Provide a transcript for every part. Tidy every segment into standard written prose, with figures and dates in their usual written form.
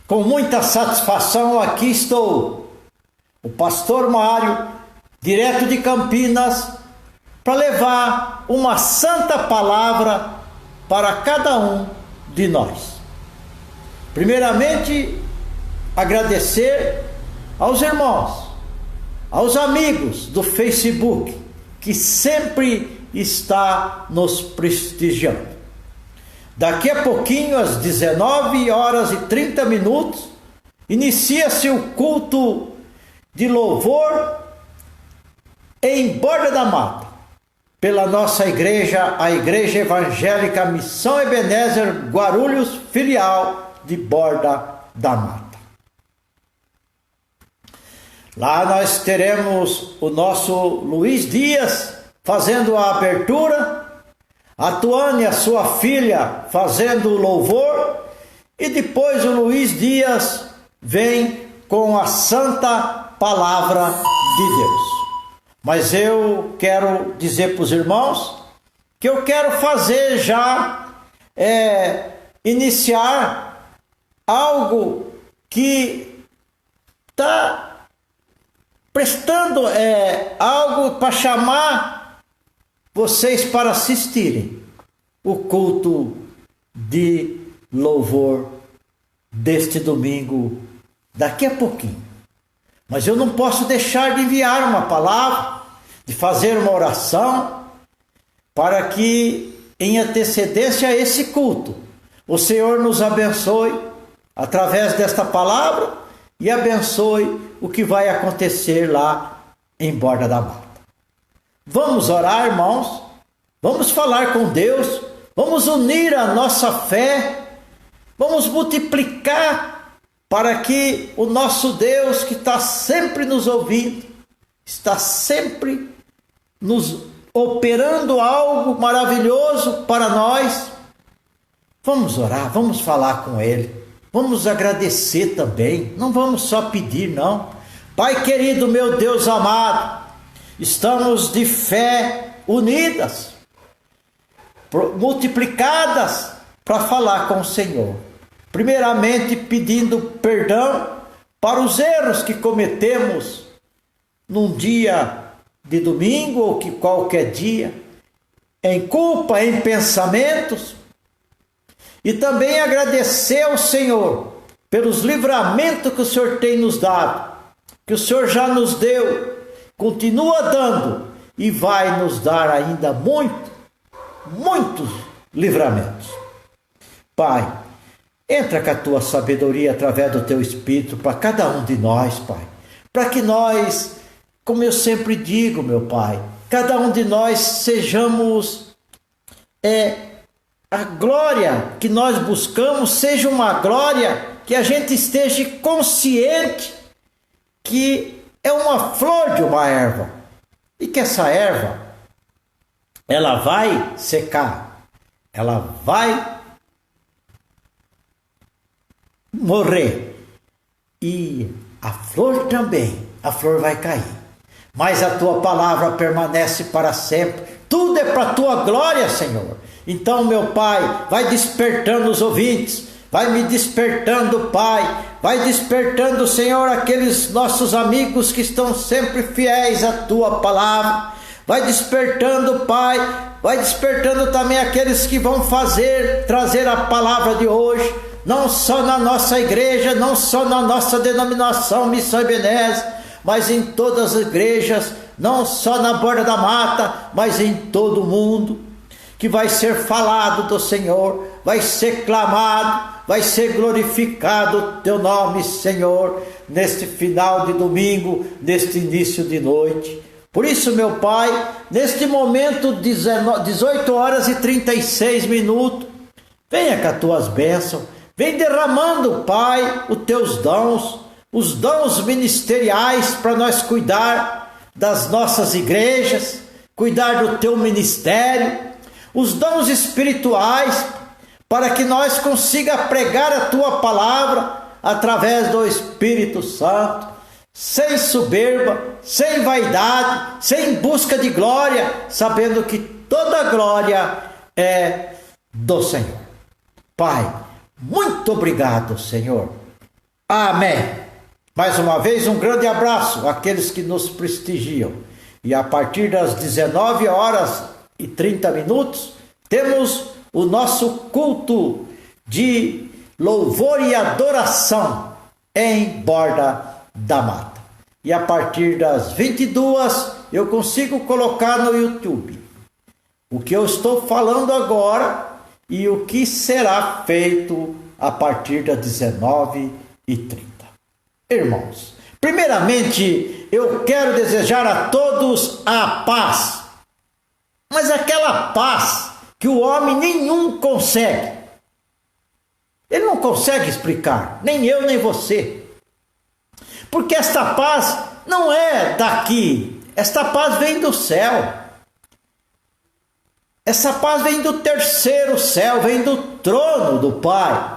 Com muita satisfação aqui estou, o pastor Mário, direto de Campinas, para levar uma santa palavra para cada um de nós. Primeiramente, agradecer aos irmãos, aos amigos do Facebook, que sempre está nos prestigiando. Daqui a pouquinho, às 19h30, inicia-se o culto de louvor em Borda da Mata, pela nossa igreja, a Igreja Evangélica Missão Ebenezer Guarulhos, filial de Borda da Mata. Lá nós teremos o nosso Luiz Dias fazendo a abertura, a Tuane, a sua filha, fazendo o louvor, e depois o Luiz Dias vem com a santa palavra de Deus. Mas eu quero dizer para os irmãos que eu quero fazer já, iniciar algo que está prestando algo para chamar vocês para assistirem o culto de louvor deste domingo, daqui a pouquinho. Mas eu não posso deixar de enviar uma palavra, de fazer uma oração, para que, em antecedência a esse culto, o Senhor nos abençoe através desta palavra e abençoe o que vai acontecer lá em Borda da Mata. Vamos orar, irmãos, vamos falar com Deus, vamos unir a nossa fé, vamos multiplicar para que o nosso Deus, que está sempre nos ouvindo, está sempre nos operando algo maravilhoso para nós. Vamos orar, vamos falar com Ele, vamos agradecer também, não vamos só pedir não. Pai querido, meu Deus amado, estamos de fé unidas, multiplicadas para falar com o Senhor. Primeiramente pedindo perdão para os erros que cometemos num dia de domingo ou que qualquer dia, em culpa, em pensamentos, e também agradecer ao Senhor pelos livramentos que o Senhor tem nos dado, que o Senhor já nos deu, continua dando e vai nos dar ainda muitos livramentos. Pai, entra com a tua sabedoria através do teu Espírito para cada um de nós, Pai, para que nós, como eu sempre digo, meu Pai, cada um de nós sejamos, a glória que nós buscamos seja uma glória que a gente esteja consciente que é uma flor de uma erva, e que essa erva, ela vai secar, ela vai morrer, e a flor também, a flor vai cair, mas a tua palavra permanece para sempre. Tudo é para a tua glória, Senhor. Então, meu Pai, vai despertando os ouvintes, vai me despertando, Pai, vai despertando, Senhor, aqueles nossos amigos que estão sempre fiéis à tua palavra, vai despertando, Pai, vai despertando também aqueles que vão trazer a palavra de hoje, não só na nossa igreja, não só na nossa denominação Missão Ebenezer, mas em todas as igrejas, não só na Borda da Mata, mas em todo o mundo, que vai ser falado do Senhor, vai ser clamado, vai ser glorificado o teu nome, Senhor, neste final de domingo, neste início de noite. Por isso, meu Pai, neste momento, 18h36, venha com as tuas bênçãos, vem derramando, Pai, os teus dons, os dons ministeriais para nós cuidar das nossas igrejas, cuidar do teu ministério, os dons espirituais, para que nós consiga pregar a tua palavra através do Espírito Santo, sem soberba, sem vaidade, sem busca de glória, sabendo que toda glória é do Senhor. Pai, muito obrigado, Senhor, Amém. Mais uma vez, um grande abraço àqueles que nos prestigiam. E a partir das 19h30, temos o nosso culto de louvor e adoração em Borda da Mata. E a partir das 22h, eu consigo colocar no YouTube o que eu estou falando agora e o que será feito a partir das 19h30. Irmãos, primeiramente eu quero desejar a todos a paz, mas aquela paz que o homem nenhum consegue. Ele não consegue explicar, nem eu nem você, porque esta paz não é daqui, esta paz vem do céu. Essa paz vem do terceiro céu, vem do trono do Pai.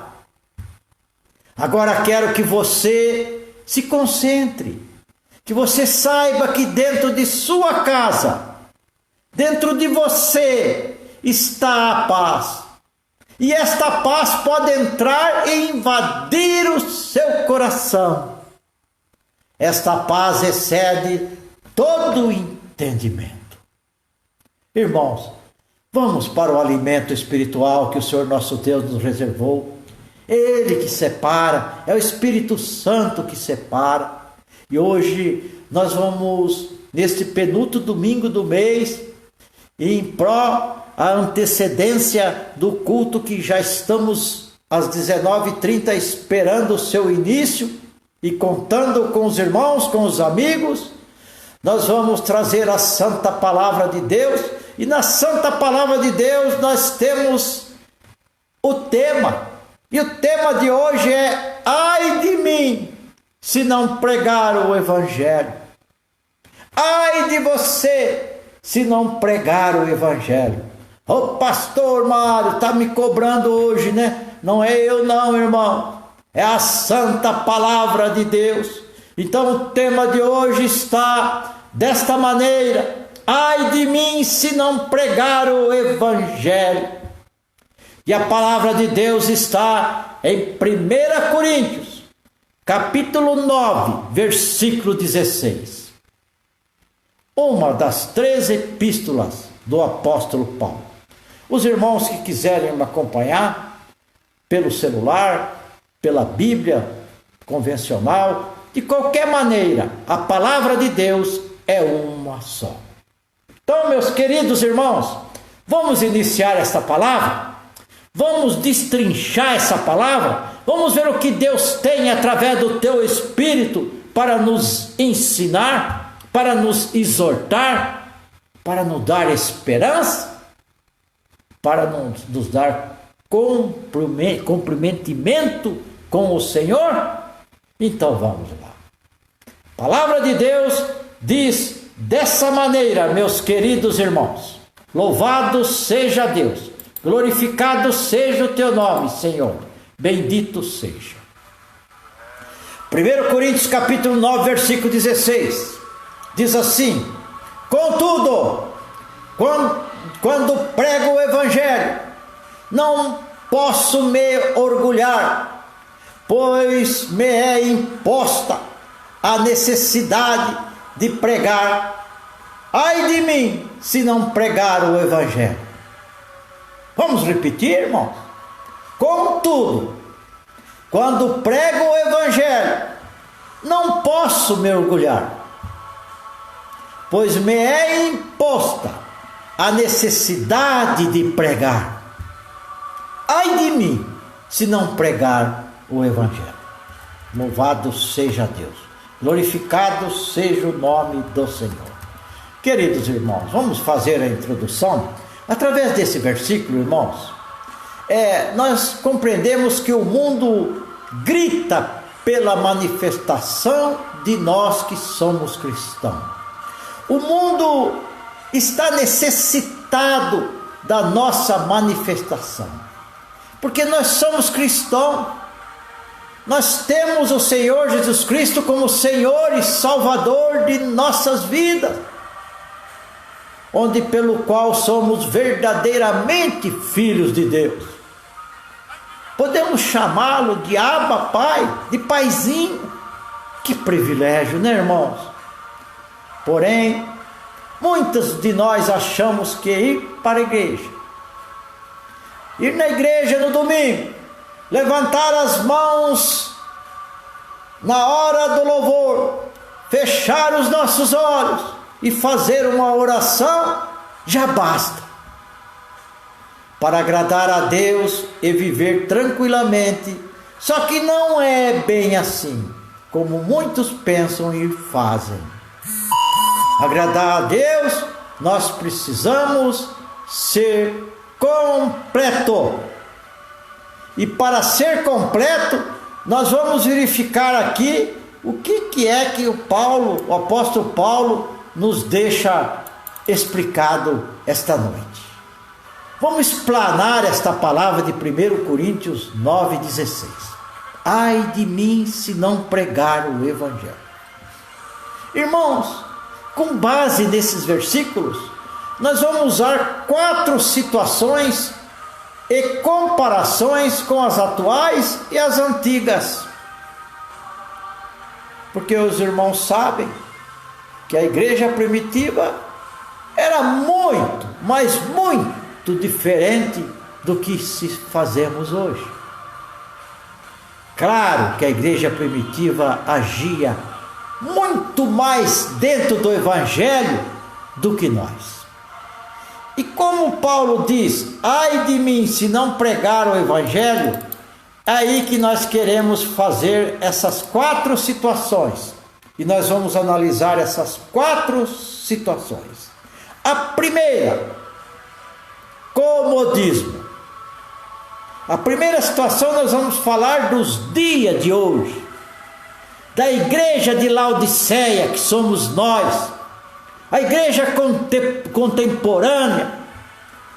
Agora quero que você se concentre, que você saiba que dentro de sua casa, dentro de você, está a paz. E esta paz pode entrar e invadir o seu coração. Esta paz excede todo o entendimento. Irmãos, vamos para o alimento espiritual que o Senhor nosso Deus nos reservou. Ele que separa, é o Espírito Santo que separa. E hoje nós vamos, neste penúltimo domingo do mês, em pró a antecedência do culto que já estamos às 19h30 esperando o seu início e contando com os irmãos, com os amigos, nós vamos trazer a Santa Palavra de Deus. E na Santa Palavra de Deus nós temos o tema. E o tema de hoje é: ai de mim, se não pregar o Evangelho. Ai de você, se não pregar o Evangelho. Ô pastor Mário, está me cobrando hoje, né? Não é eu não, irmão. É a Santa Palavra de Deus. Então o tema de hoje está desta maneira: ai de mim, se não pregar o Evangelho. E a palavra de Deus está em 1 Coríntios, capítulo 9, versículo 16. Uma das 3 epístolas do apóstolo Paulo. Os irmãos que quiserem me acompanhar pelo celular, pela Bíblia convencional, de qualquer maneira, a palavra de Deus é uma só. Então, meus queridos irmãos, vamos iniciar esta palavra? Vamos destrinchar essa palavra? Vamos ver o que Deus tem através do teu Espírito para nos ensinar, para nos exortar, para nos dar esperança, para nos dar comprometimento com o Senhor? Então vamos lá. A palavra de Deus diz dessa maneira, meus queridos irmãos: louvado seja Deus, glorificado seja o teu nome, Senhor, bendito seja. 1 Coríntios capítulo 9, versículo 16, diz assim: contudo, quando prego o Evangelho, não posso me orgulhar, pois me é imposta a necessidade de pregar. Ai de mim, se não pregar o Evangelho. Vamos repetir, irmãos? Contudo, quando prego o Evangelho, não posso me orgulhar, pois me é imposta a necessidade de pregar. Ai de mim, se não pregar o Evangelho. Louvado seja Deus, glorificado seja o nome do Senhor. Queridos irmãos, vamos fazer a introdução. Através desse versículo, irmãos, nós compreendemos que o mundo grita pela manifestação de nós que somos cristãos. O mundo está necessitado da nossa manifestação, porque nós somos cristãos. Nós temos o Senhor Jesus Cristo como Senhor e Salvador de nossas vidas, onde pelo qual somos verdadeiramente filhos de Deus. Podemos chamá-lo de Abba Pai, de paizinho. Que privilégio, né, irmãos? Porém, muitos de nós achamos que ir para a igreja, ir na igreja no domingo, levantar as mãos na hora do louvor, fechar os nossos olhos e fazer uma oração, já basta para agradar a Deus e viver tranquilamente. Só que não é bem assim como muitos pensam e fazem. Agradar a Deus, nós precisamos ser completo. E para ser completo, nós vamos verificar aqui o que é que o apóstolo Paulo nos deixa explicado esta noite. Vamos explanar esta palavra de 1 Coríntios 9,16. Ai de mim se não pregar o Evangelho. Irmãos, com base nesses versículos, nós vamos usar 4 situações e comparações com as atuais e as antigas. Porque os irmãos sabem que a igreja primitiva era muito, mas muito diferente do que se fazemos hoje. Claro que a igreja primitiva agia muito mais dentro do Evangelho do que nós. E como Paulo diz, ai de mim se não pregar o Evangelho, é aí que nós queremos fazer essas 4 situações. E nós vamos analisar essas 4 situações. A primeira, comodismo. A primeira situação, nós vamos falar dos dias de hoje, da igreja de Laodiceia, que somos nós, a igreja contemporânea.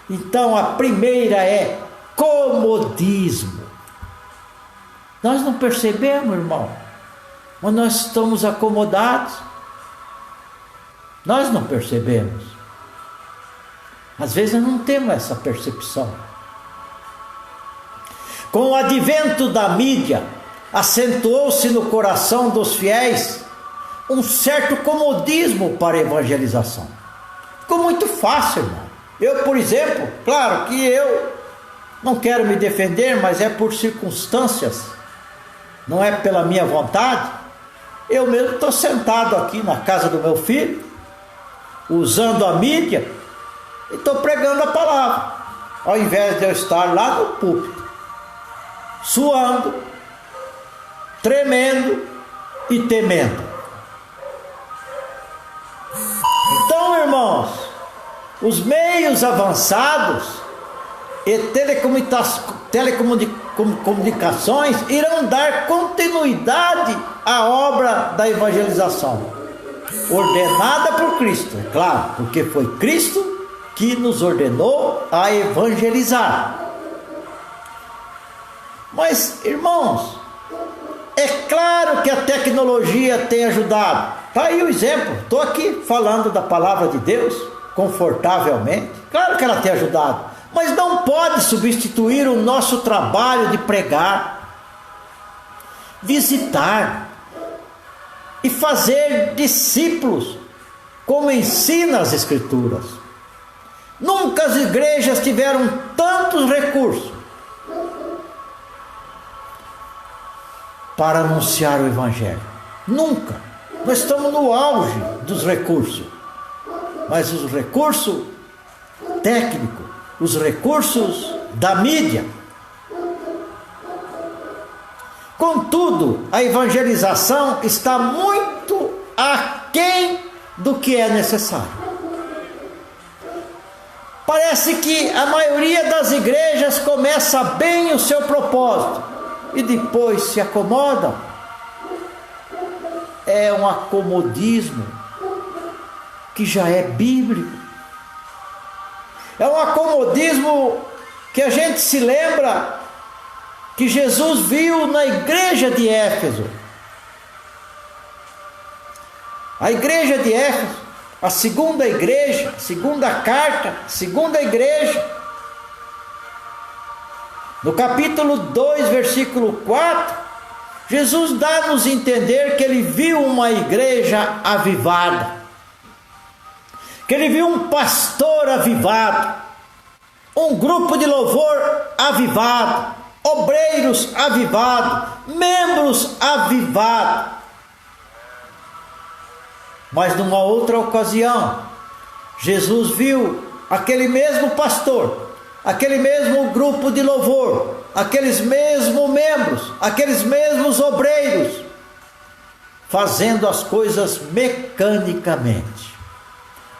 Então a primeira é comodismo. Nós não percebemos, irmão, mas nós estamos acomodados. Nós não percebemos. Às vezes nós não temos essa percepção. Com o advento da mídia, acentuou-se no coração dos fiéis um certo comodismo para a evangelização. Ficou muito fácil, irmão. Eu, por exemplo, claro que eu não quero me defender, mas é por circunstâncias, não é pela minha vontade. Eu mesmo estou sentado aqui na casa do meu filho, usando a mídia, e estou pregando a palavra, ao invés de eu estar lá no púlpito, suando, tremendo e temendo. Então, irmãos, os meios avançados e telecomunicações irão dar continuidade à obra da evangelização, ordenada por Cristo, é claro, porque foi Cristo que nos ordenou a evangelizar. Mas, irmãos, é claro que a tecnologia tem ajudado. Está aí o exemplo. Estou aqui falando da palavra de Deus confortavelmente. Claro que ela tem ajudado, mas não pode substituir o nosso trabalho de pregar, visitar e fazer discípulos, como ensina as Escrituras. Nunca as igrejas tiveram tantos recursos para anunciar o Evangelho. Nunca. Nós estamos no auge dos recursos. Mas os recursos técnicos, os recursos da mídia. Contudo, a evangelização está muito aquém do que é necessário. Parece que a maioria das igrejas começa bem o seu propósito e depois se acomodam. É um acomodismo que já é bíblico. É um acomodismo que a gente se lembra que Jesus viu na igreja de Éfeso. A igreja de Éfeso, a segunda igreja, a segunda carta, a segunda igreja, No capítulo 2, versículo 4, Jesus dá-nos a entender que ele viu uma igreja avivada, que ele viu um pastor avivado, um grupo de louvor avivado, obreiros avivados, membros avivados. Mas numa outra ocasião, Jesus viu aquele mesmo pastor, aquele mesmo grupo de louvor, aqueles mesmos membros, aqueles mesmos obreiros, fazendo as coisas mecanicamente,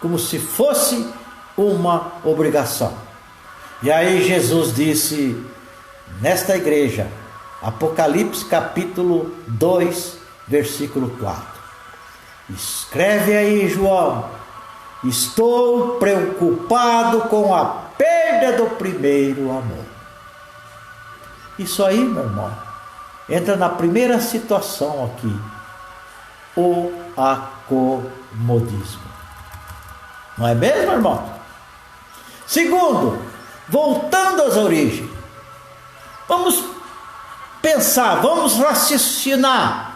como se fosse uma obrigação. E aí Jesus disse nesta igreja, Apocalipse capítulo 2, versículo 4. Escreve aí, João: estou preocupado com a perda do primeiro amor. Isso aí, meu irmão, entra na primeira situação aqui, o acomodismo. Não é mesmo, irmão? Segundo, voltando às origens, vamos pensar, vamos raciocinar.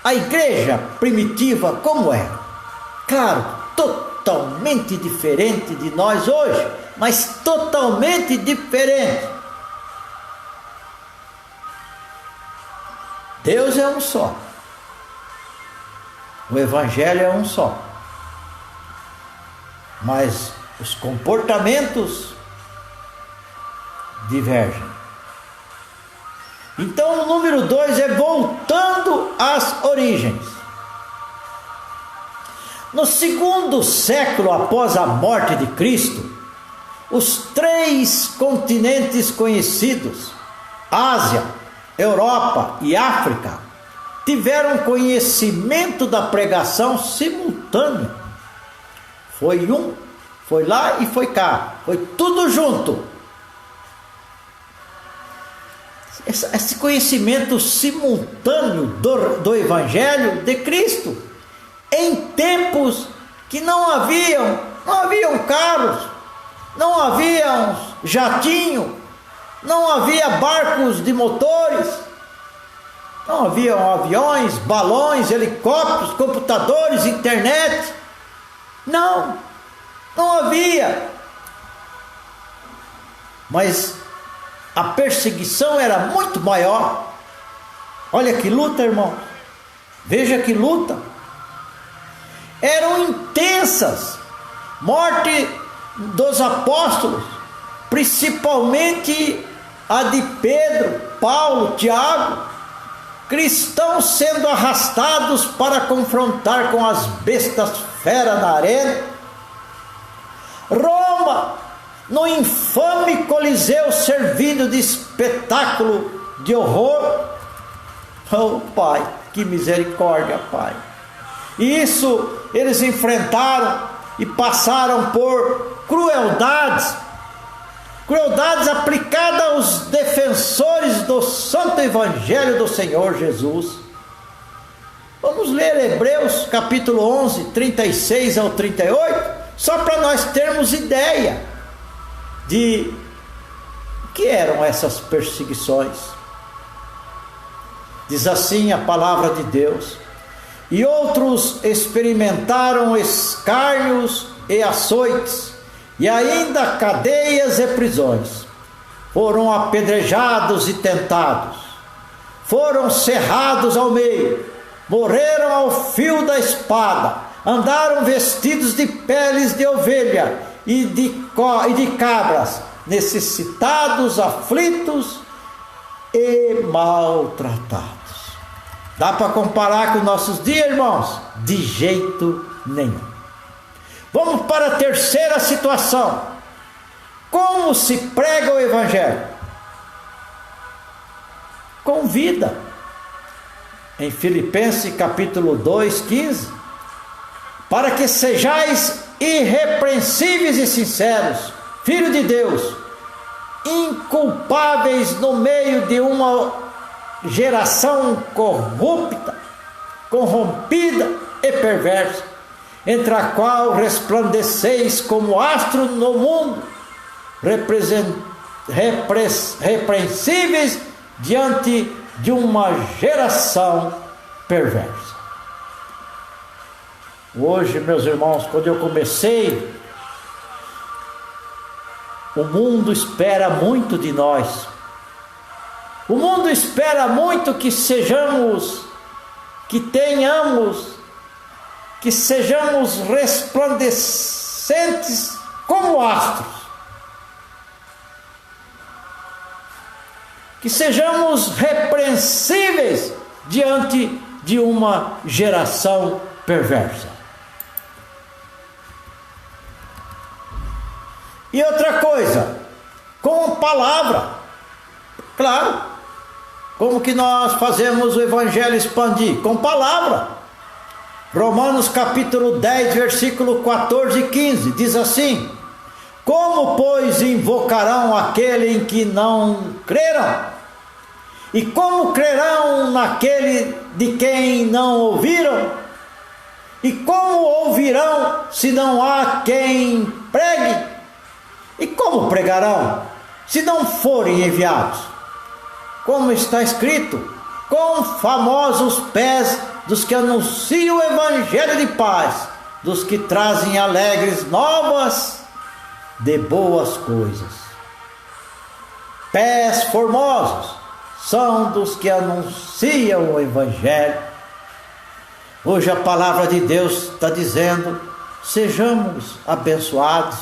A igreja primitiva como era? Claro, totalmente diferente de nós hoje, mas totalmente diferente. Deus é um só. O Evangelho é um só. Mas os comportamentos divergem. Então o número 2 é voltando às origens. No segundo século após a morte de Cristo, os 3 continentes conhecidos, Ásia, Europa e África, tiveram conhecimento da pregação simultâneo. Foi lá e foi cá, foi tudo junto. Esse conhecimento simultâneo do Evangelho de Cristo, em tempos que não haviam carros, não haviam jatinho, não havia barcos de motores, não haviam aviões, balões, helicópteros, computadores, internet. Não havia. Mas a perseguição era muito maior. Olha que luta, irmão. Veja que luta. Eram intensas. Morte dos apóstolos, principalmente a de Pedro, Paulo, Tiago, cristãos sendo arrastados para confrontar com as bestas feras na arena. Roma, no infame Coliseu, servindo de espetáculo de horror. Oh, Pai, que misericórdia, Pai. E isso eles enfrentaram e passaram por crueldades aplicadas aos defensores do Santo Evangelho do Senhor Jesus. Vamos ler Hebreus capítulo 11, 36 ao 38, só para nós termos ideia de o que eram essas perseguições. Diz assim a palavra de Deus: e outros experimentaram escárnios e açoites, e ainda cadeias e prisões. Foram apedrejados e tentados, foram cerrados ao meio, morreram ao fio da espada, andaram vestidos de peles de ovelha e de cabras, necessitados, aflitos e maltratados. Dá para comparar com nossos dias, irmãos? De jeito nenhum. Vamos para a terceira situação. Como se prega o Evangelho? Com vida. Em Filipenses capítulo 2, 15. Para que sejais irrepreensíveis e sinceros, filhos de Deus, inculpáveis no meio de uma geração corrompida e perversa, entre a qual resplandeceis como astro no mundo, repreensíveis diante de uma geração perversa. Hoje, meus irmãos, quando eu comecei, o mundo espera muito de nós. O mundo espera muito que sejamos, que tenhamos, que sejamos resplandecentes como astros. Que sejamos repreensíveis diante de uma geração perversa. E outra coisa, com a palavra, claro, como que nós fazemos o evangelho expandir? Com palavra. Romanos capítulo 10, versículo 14 e 15, diz assim: como, pois, invocarão aquele em que não creram? E como crerão naquele de quem não ouviram? E como ouvirão se não há quem pregue? E como pregarão se não forem enviados? Como está escrito: quão famosos os pés dos que anunciam o evangelho de paz, dos que trazem alegres novas de boas coisas. Pés formosos são dos que anunciam o evangelho. Hoje a palavra de Deus está dizendo: sejamos abençoados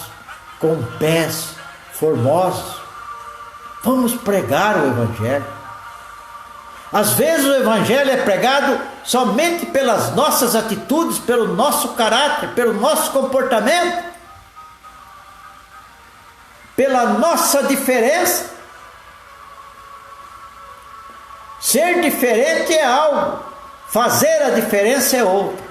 com pés formosos. Vamos pregar o evangelho. Às vezes o evangelho é pregado somente pelas nossas atitudes, pelo nosso caráter, pelo nosso comportamento, pela nossa diferença. Ser diferente é algo, fazer a diferença é outra.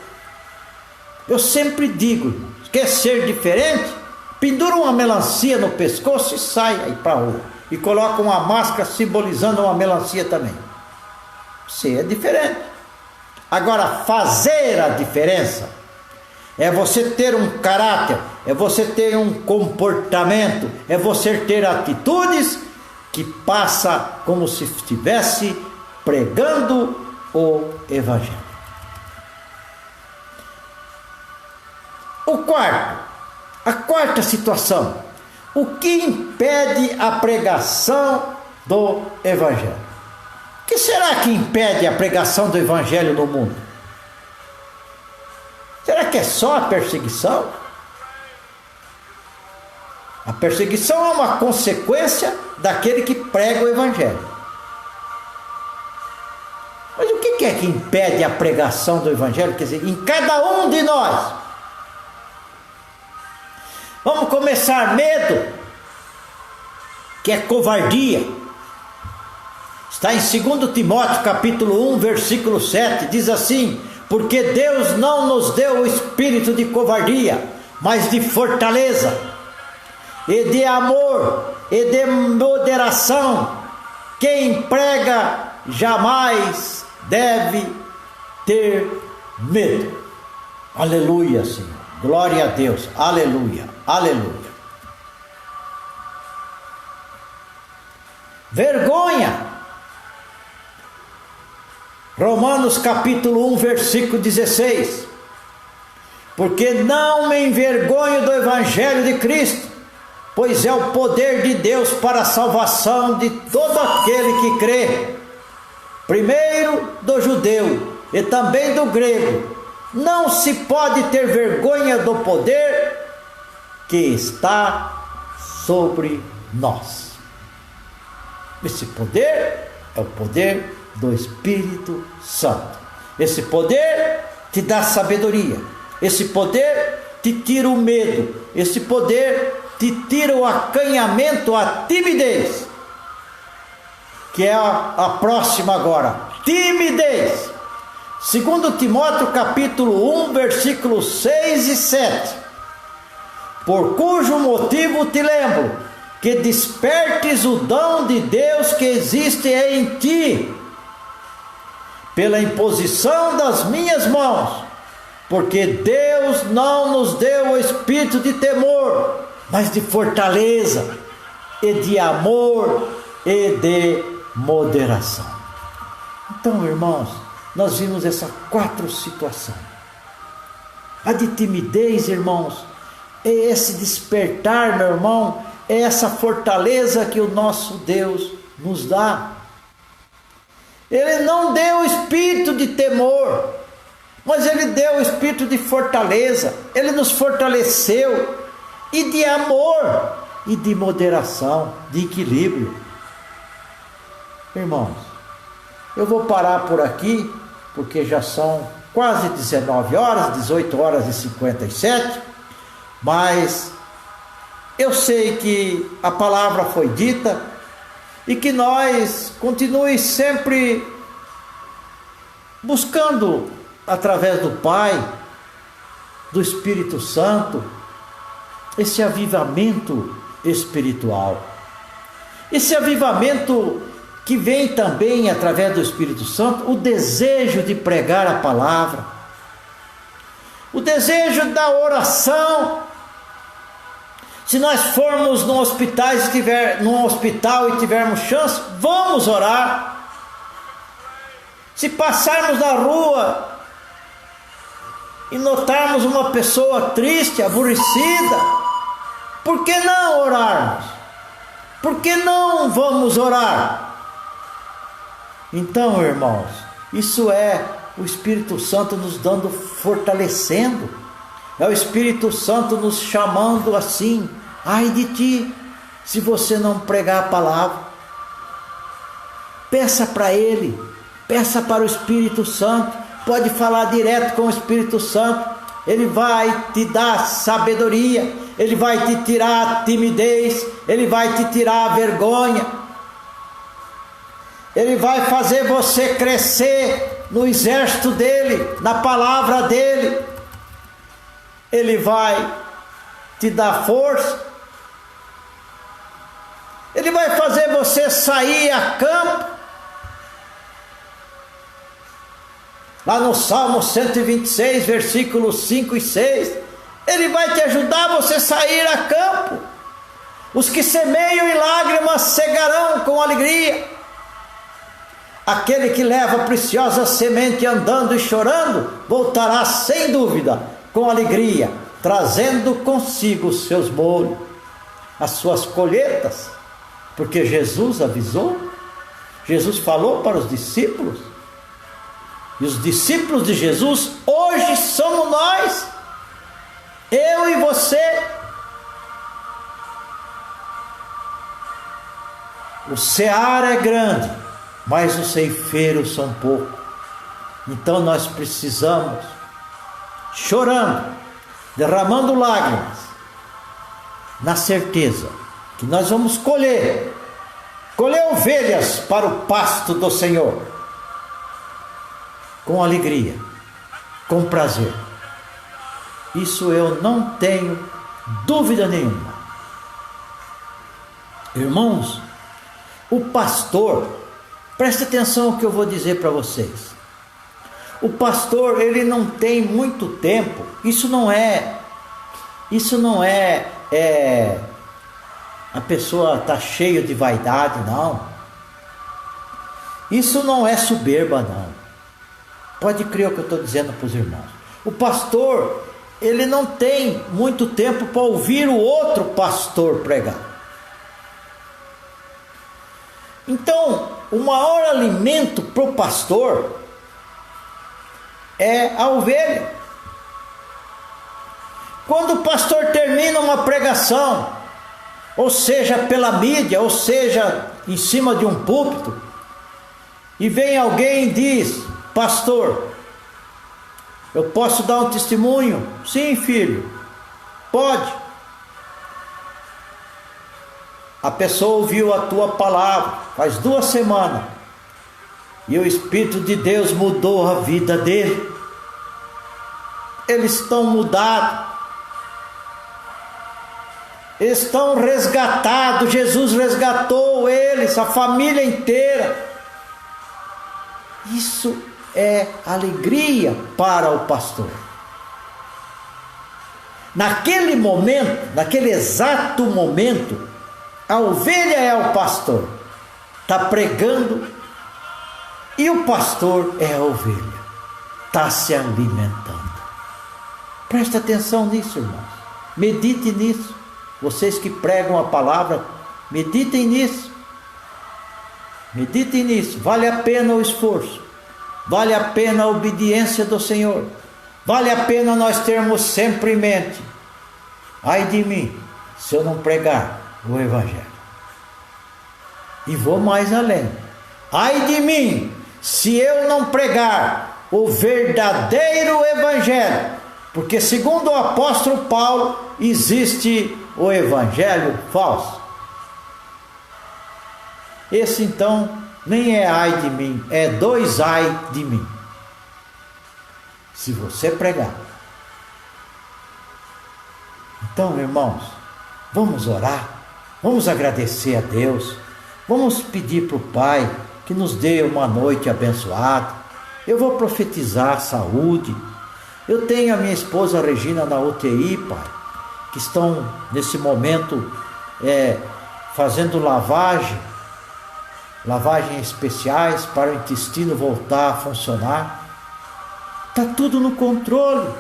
Eu sempre digo: quer ser diferente? Pendura uma melancia no pescoço e sai aí para a rua. E coloca uma máscara simbolizando uma melancia também. Você é diferente. Agora, fazer a diferença é você ter um caráter, é você ter um comportamento, é você ter atitudes que passa como se estivesse pregando o evangelho. A quarta situação: o que impede a pregação do evangelho? O que será que impede a pregação do evangelho no mundo? Será que é só a perseguição? A perseguição é uma consequência daquele que prega o evangelho. Mas o que é que impede a pregação do evangelho? Quer dizer, em cada um de nós. Vamos começar: medo, que é covardia. Está em 2 Timóteo capítulo 1, versículo 7, diz assim: porque Deus não nos deu o espírito de covardia, mas de fortaleza, e de amor, e de moderação. Quem prega jamais deve ter medo. Aleluia, Senhor. Glória a Deus. Aleluia. Aleluia. Vergonha. Romanos capítulo 1, versículo 16. Porque não me envergonho do evangelho de Cristo, pois é o poder de Deus para a salvação de todo aquele que crê, primeiro do judeu e também do grego. Não se pode ter vergonha do poder que está sobre nós. Esse poder é o poder do Espírito Santo. Esse poder te dá sabedoria. Esse poder te tira o medo. Esse poder te tira o acanhamento, a timidez, que é a próxima agora. Timidez. 2 Timóteo capítulo 1, versículos 6 e 7. Por cujo motivo te lembro que despertes o dom de Deus que existe em ti, pela imposição das minhas mãos, porque Deus não nos deu o espírito de temor, mas de fortaleza, e de amor e de moderação. Então, irmãos, nós vimos essas 4 situações. A de timidez, irmãos, é esse despertar, meu irmão, é essa fortaleza que o nosso Deus nos dá. Ele não deu o espírito de temor, mas Ele deu o espírito de fortaleza. Ele nos fortaleceu, e de amor, e de moderação, de equilíbrio. Irmãos, eu vou parar por aqui, porque já são quase 19 horas, 18 horas e 57, mas eu sei que a palavra foi dita, e que nós continuemos sempre buscando, através do Pai, do Espírito Santo, esse avivamento espiritual. Esse avivamento que vem também através do Espírito Santo, o desejo de pregar a palavra, o desejo da oração. Se nós formos num hospital e tivermos chance, vamos orar. Se passarmos na rua e notarmos uma pessoa triste, aborrecida, por que não orarmos? Por que não vamos orar? Então, irmãos, isso é o Espírito Santo nos dando, fortalecendo. É o Espírito Santo nos chamando assim: ai de ti, se você não pregar a palavra. Peça para Ele, peça para o Espírito Santo. Pode falar direto com o Espírito Santo. Ele vai te dar sabedoria, Ele vai te tirar a timidez, Ele vai te tirar a vergonha. Ele vai fazer você crescer no exército dEle, na palavra dEle. Ele vai te dar força. Ele vai fazer você sair a campo. Lá no Salmo 126, versículos 5 e 6, Ele vai te ajudar a você sair a campo. Os que semeiam em lágrimas cegarão com alegria. Aquele que leva a preciosa semente andando e chorando, voltará sem dúvida com alegria, trazendo consigo os seus molhos, as suas colheitas, porque Jesus avisou, Jesus falou para os discípulos, e os discípulos de Jesus hoje somos nós, eu e você. O seara é grande, mas os ceifeiros são poucos. Então nós precisamos, chorando, derramando lágrimas, na certeza que nós vamos colher ovelhas para o pasto do Senhor, com alegria, com prazer. Isso eu não tenho dúvida nenhuma. Irmãos, o pastor, preste atenção no que eu vou dizer para vocês. O pastor, ele não tem muito tempo. Isso não é a pessoa está cheia de vaidade, não. Isso não é soberba, não. Pode crer o que eu estou dizendo para os irmãos. O pastor, ele não tem muito tempo para ouvir o outro pastor pregar. Então, o maior alimento para o pastor é a ovelha. Quando o pastor termina uma pregação, ou seja pela mídia, ou seja em cima de um púlpito, e vem alguém e diz: pastor, eu posso dar um testemunho? Sim, filho, pode. A pessoa ouviu a tua palavra faz 2 semanas e o Espírito de Deus mudou a vida dele. Eles estão mudados, eles estão resgatados. Jesus resgatou eles, a família inteira. Isso é alegria para o pastor. Naquele momento, naquele exato momento, A ovelha é o pastor, está pregando, e o pastor é a ovelha, está se alimentando. Presta atenção nisso, irmãos. Medite nisso. Vocês que pregam a palavra, meditem nisso. Meditem nisso. Vale a pena o esforço. Vale a pena a obediência do Senhor. Vale a pena nós termos sempre em mente: ai de mim, se eu não pregar o Evangelho. E vou mais além: ai de mim, se eu não pregar o verdadeiro Evangelho. Porque segundo o apóstolo Paulo, existe o Evangelho falso. Esse então nem é ai de mim, é 2 ai de mim, se você pregar. Então, irmãos, vamos orar, vamos agradecer a Deus, vamos pedir para o Pai que nos dê uma noite abençoada. Eu vou profetizar saúde. Eu tenho a minha esposa Regina na UTI, Pai, que estão nesse momento fazendo lavagem especiais para o intestino voltar a funcionar. Está tudo no controle,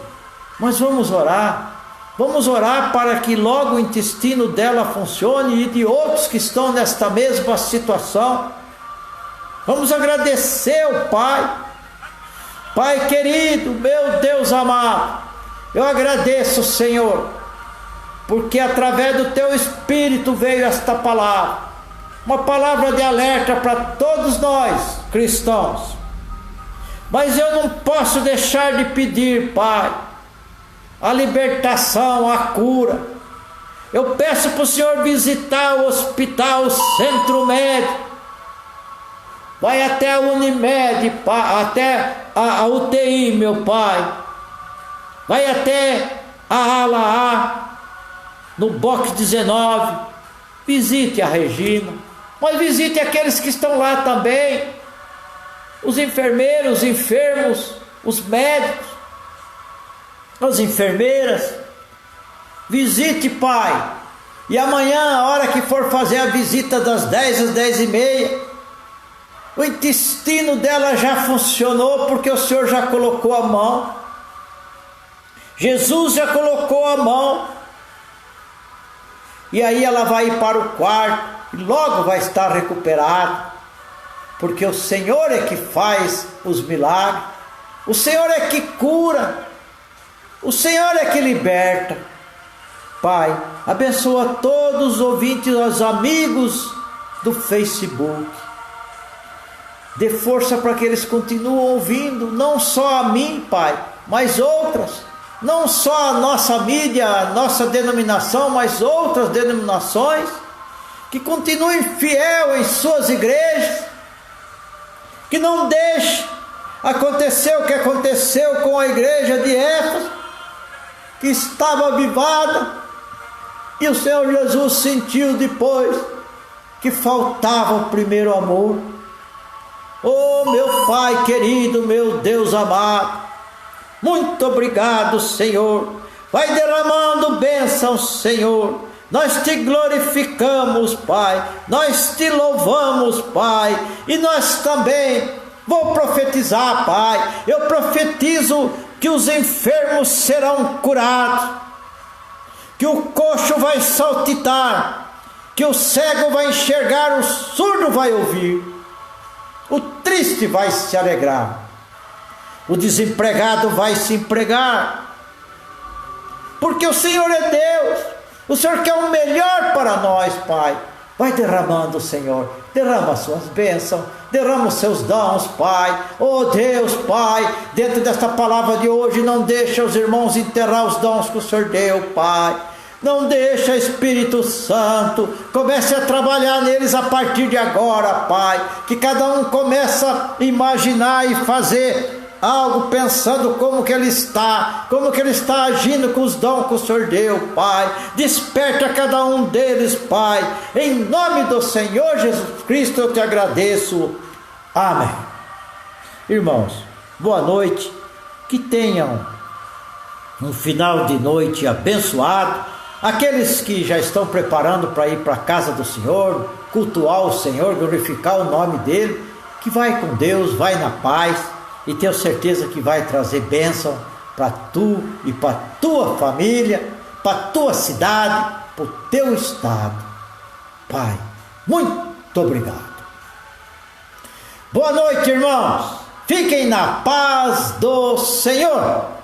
mas vamos orar para que logo o intestino dela funcione e de outros que estão nesta mesma situação. Vamos agradecer ao Pai. Pai querido, meu Deus amado, eu agradeço, Senhor, porque através do Teu Espírito veio esta palavra, uma palavra de alerta para todos nós cristãos. Mas eu não posso deixar de pedir, Pai, a libertação, a cura. Eu peço para o Senhor visitar o hospital, o centro médico. Vai até a Unimed, Pai, até a UTI, meu Pai. Vai até a ala A, no box 19. Visite a Regina, mas visite aqueles que estão lá também. Os enfermeiros, os enfermos, os médicos, as enfermeiras. Visite, Pai. E amanhã, a hora que for fazer a visita das 10 às 10h30, o intestino dela já funcionou, porque o Senhor já colocou a mão. Jesus já colocou a mão. E aí ela vai ir para o quarto e logo vai estar recuperada, porque o Senhor é que faz os milagres, o Senhor é que cura, o Senhor é que liberta. Pai, abençoa todos os ouvintes, os amigos do Facebook. Dê força para que eles continuem ouvindo, não só a mim, Pai, mas outras. Não só a nossa mídia, a nossa denominação, mas outras denominações, que continuem fiel em suas igrejas, que não deixe acontecer o que aconteceu com a igreja de Éfeso, que estava avivada, e o Senhor Jesus sentiu depois que faltava o primeiro amor. Oh, meu Pai querido, meu Deus amado, muito obrigado, Senhor. Vai derramando bênçãos, Senhor. Nós te glorificamos, Pai. Nós te louvamos, Pai. E nós também, vou profetizar, Pai. Eu profetizo que os enfermos serão curados, que o coxo vai saltitar, que o cego vai enxergar, o surdo vai ouvir, o triste vai se alegrar, o desempregado vai se empregar, porque o Senhor é Deus, o Senhor quer o melhor para nós, Pai. Vai derramando, Senhor, derrama as suas bênçãos, derrama os seus dons, Pai. Oh Deus, Pai, dentro desta palavra de hoje, não deixa os irmãos enterrar os dons que o Senhor deu, Pai. Não deixa, Espírito Santo, comece a trabalhar neles a partir de agora, Pai. Que cada um comece a imaginar e fazer algo pensando como que ele está agindo com os dons que o Senhor deu, Pai. Desperta cada um deles, Pai. Em nome do Senhor Jesus Cristo eu te agradeço. Amém. Irmãos, boa noite. Que tenham um final de noite abençoado. Aqueles que já estão preparando para ir para a casa do Senhor, cultuar o Senhor, glorificar o nome dele, que vai com Deus, vai na paz, e tenho certeza que vai trazer bênção para tu e para tua família, para tua cidade, para o teu estado. Pai, muito obrigado. Boa noite, irmãos. Fiquem na paz do Senhor.